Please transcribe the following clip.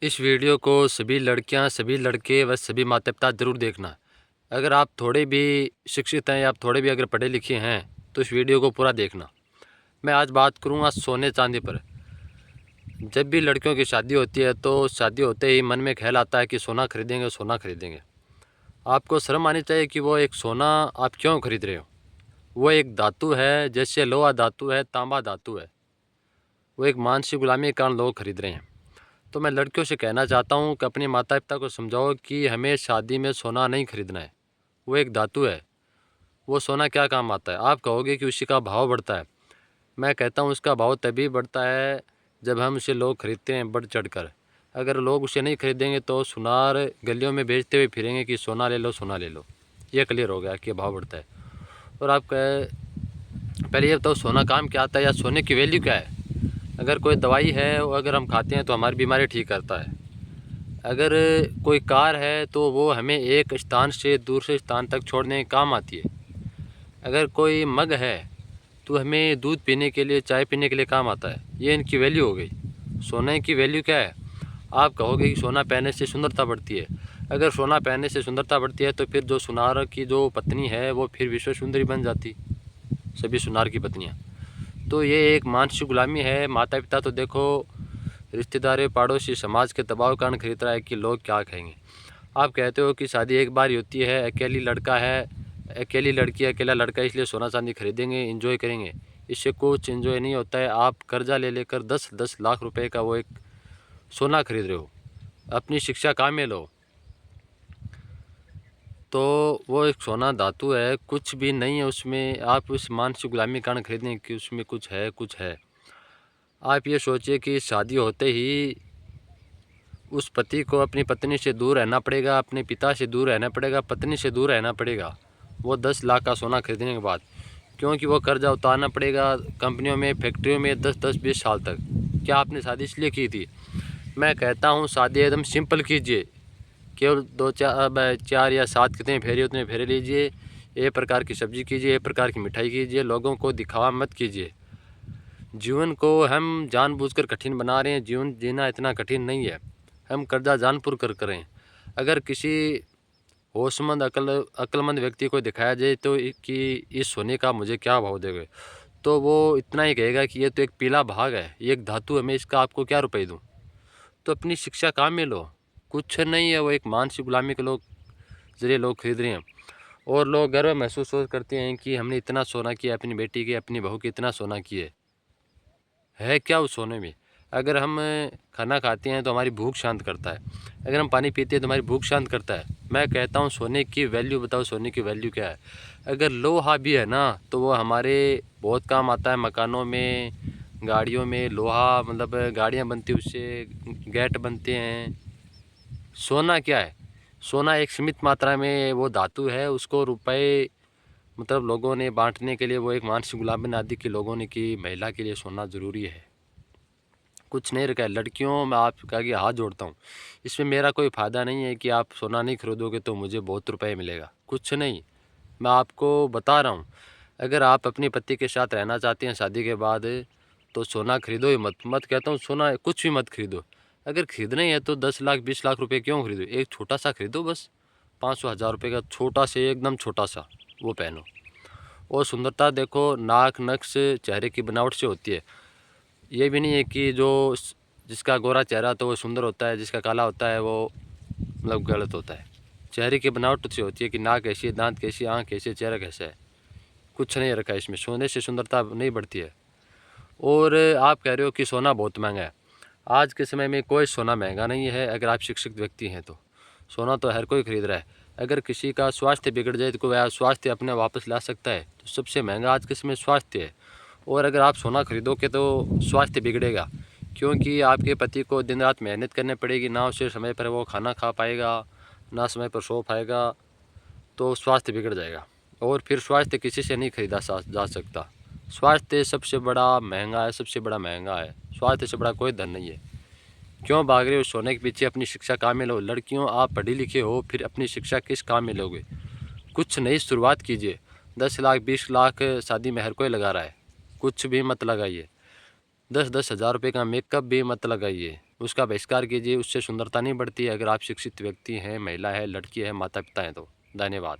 इस वीडियो को सभी लड़कियां, सभी लड़के व सभी माता पिता ज़रूर देखना। अगर आप थोड़े भी शिक्षित हैं या आप थोड़े भी अगर पढ़े लिखे हैं तो इस वीडियो को पूरा देखना। मैं आज बात करूंगा सोने चांदी पर। जब भी लड़कियों की शादी होती है तो शादी होते ही मन में ख्याल आता है कि सोना खरीदेंगे, सोना खरीदेंगे। आपको शर्म आनी चाहिए कि वो एक सोना आप क्यों खरीद रहे हो। वो एक धातु है, जैसे लोहा धातु है, तांबा धातु है। वो एक मानसिक गुलामी के कारण लोग खरीद रहे हैं। तो मैं लड़कियों से कहना चाहता हूँ कि अपने माता पिता को समझाओ कि हमें शादी में सोना नहीं खरीदना है। वो एक धातु है। वो सोना क्या काम आता है? आप कहोगे कि उसी का भाव बढ़ता है। मैं कहता हूँ उसका भाव तभी बढ़ता है जब हम उसे लोग खरीदते हैं बढ़ चढ़ कर। अगर लोग उसे नहीं खरीदेंगे तो सुनार गलियों में बेचते हुए फिरेंगे कि सोना ले लो, सोना ले लो। ये क्लियर हो गया कि भाव बढ़ता है। और आप पहले ये बताओ सोना काम क्या आता है या सोने की वैल्यू क्या है? अगर कोई दवाई है वो अगर हम खाते हैं तो हमारी बीमारी ठीक करता है। अगर कोई कार है तो वो हमें एक स्थान से दूसरे स्थान तक छोड़ने के काम आती है। अगर कोई मग है तो हमें दूध पीने के लिए, चाय पीने के लिए काम आता है। ये इनकी वैल्यू हो गई। सोने की वैल्यू क्या है? आप कहोगे कि सोना पहनने से सुंदरता बढ़ती है। अगर सोना पहनने से सुंदरता बढ़ती है तो फिर जो सुनार की जो पत्नी है वो फिर विश्व सुंदरी बन जाती, सभी सुनार की पत्नियाँ। तो ये एक मानसिक गुलामी है। माता पिता तो देखो, रिश्तेदार, पड़ोसी, समाज के दबाव के कारण खरीद रहा है कि लोग क्या कहेंगे। आप कहते हो कि शादी एक बार ही होती है, अकेली लड़का है, अकेली लड़की, अकेला लड़का, इसलिए सोना चांदी खरीदेंगे, एंजॉय करेंगे। इससे कुछ एंजॉय नहीं होता है। आप कर्जा ले लेकर 10-10 लाख रुपए का वो एक सोना खरीद रहे हो। अपनी शिक्षा काम में लो। तो वो एक सोना धातु है, कुछ भी नहीं है उसमें। आप उस मानसिक गुलामी के कारण खरीदें कि उसमें कुछ है, कुछ है। आप ये सोचिए कि शादी होते ही उस पति को अपनी पत्नी से दूर रहना पड़ेगा, अपने पिता से दूर रहना पड़ेगा, पत्नी से दूर रहना पड़ेगा वो 10 लाख का सोना खरीदने के बाद। क्योंकि वो कर्जा उतारना पड़ेगा कंपनियों में, फैक्ट्रियों में 10-10, 20 साल तक। क्या आपने शादी इसलिए की थी? मैं कहता हूँ शादी एकदम सिंपल कीजिए। केवल 2-4 या 7 कितने फेरे उतने फेरे लीजिए। एक प्रकार की सब्जी कीजिए, एक प्रकार की मिठाई कीजिए। लोगों को दिखावा मत कीजिए। जीवन को हम जानबूझकर कठिन बना रहे हैं। जीवन जीना इतना कठिन नहीं है। हम कर्जा जानपुर कर करें। अगर किसी होशमंद अक्लमंद व्यक्ति को दिखाया जाए तो कि इस सोने का मुझे क्या भाव देगा, तो वो इतना ही कहेगा कि ये तो एक पीला भाग है, ये एक धातु है, मैं इसका आपको क्या रुपए दूँ। तो अपनी शिक्षा काम में लो। कुछ नहीं है, वो एक मानसिक गुलामी के लोग जरिए लोग खरीद रहे हैं। और लोग गर्व महसूस करते हैं कि हमने इतना सोना किया, अपनी बेटी के, अपनी बहू के इतना सोना किए। है क्या उस सोने में? अगर हम खाना खाते हैं तो हमारी भूख शांत करता है। अगर हम पानी पीते हैं तो हमारी भूख शांत करता है। मैं कहता हूँ सोने की वैल्यू बताओ, सोने की वैल्यू क्या है? अगर लोहा भी है ना तो वो हमारे बहुत काम आता है। मकानों में, गाड़ियों में लोहा, मतलब गाड़ियाँ बनती हैं उससे, गेट बनते हैं। सोना क्या है? सोना एक सीमित मात्रा में वो धातु है, उसको रुपए मतलब लोगों ने बांटने के लिए वो एक मानसिक गुलामी बना दी कि लोगों ने कि महिला के लिए सोना ज़रूरी है। कुछ नहीं रखा है। लड़कियों, मैं आपके आगे हाथ जोड़ता हूँ, इसमें मेरा कोई फ़ायदा नहीं है कि आप सोना नहीं खरीदोगे तो मुझे बहुत रुपए मिलेगा, कुछ नहीं। मैं आपको बता रहा हूँ, अगर आप अपने पति के साथ रहना चाहते हैं शादी के बाद तो सोना खरीदो ही मत। मत कहता हूँ सोना कुछ भी मत खरीदो। अगर खरीदना ही है तो 10 लाख 20 लाख रुपए क्यों खरीदो? एक छोटा सा खरीदो बस, 500-1000 रुपये का छोटा से, एकदम छोटा सा वो पहनो। और सुंदरता देखो, नाक नक्श चेहरे की बनावट से होती है। ये भी नहीं है कि जिसका गोरा चेहरा तो वो सुंदर होता है, जिसका काला होता है वो मतलब गलत होता है। चेहरे की बनावट से होती है कि नाक कैसी है, दांत कैसी, आँख कैसी, चेहरा कैसा है। कुछ नहीं रखा है इसमें। सोने से सुंदरता नहीं बढ़ती है। और आप कह रहे हो कि सोना बहुत महंगा है। आज के समय में कोई सोना महंगा नहीं है। अगर आप शिक्षित व्यक्ति हैं तो सोना तो हर कोई खरीद रहा है। अगर किसी का स्वास्थ्य बिगड़ जाए तो वह स्वास्थ्य अपने वापस ला सकता है। तो सबसे महंगा आज के समय स्वास्थ्य है। और अगर आप सोना खरीदोगे तो स्वास्थ्य बिगड़ेगा, क्योंकि आपके पति को दिन रात मेहनत करनी पड़ेगी। ना उसे समय पर वो खाना खा पाएगा, ना समय पर सो पाएगा, तो स्वास्थ्य बिगड़ जाएगा। और फिर स्वास्थ्य किसी से नहीं खरीदा जा सकता। स्वास्थ्य सबसे बड़ा महंगा है, सबसे बड़ा महंगा है। स्वास्थ्य से बड़ा कोई धन नहीं है। क्यों भाग रहे हो सोने के पीछे? अपनी शिक्षा काम में लो। लड़कियों, आप पढ़ी लिखे हो, फिर अपनी शिक्षा किस काम में लोगे? कुछ नई शुरुआत कीजिए। 10 लाख 20 लाख शादी में हर कोई लगा रहा है, कुछ भी मत लगाइए। 10-10 हज़ार रुपये का मेकअप भी मत लगाइए। उसका बहिष्कार कीजिए, उससे सुंदरता नहीं बढ़ती है। अगर आप शिक्षित व्यक्ति हैं, महिला है, लड़की है, माता पिता हैं तो। धन्यवाद।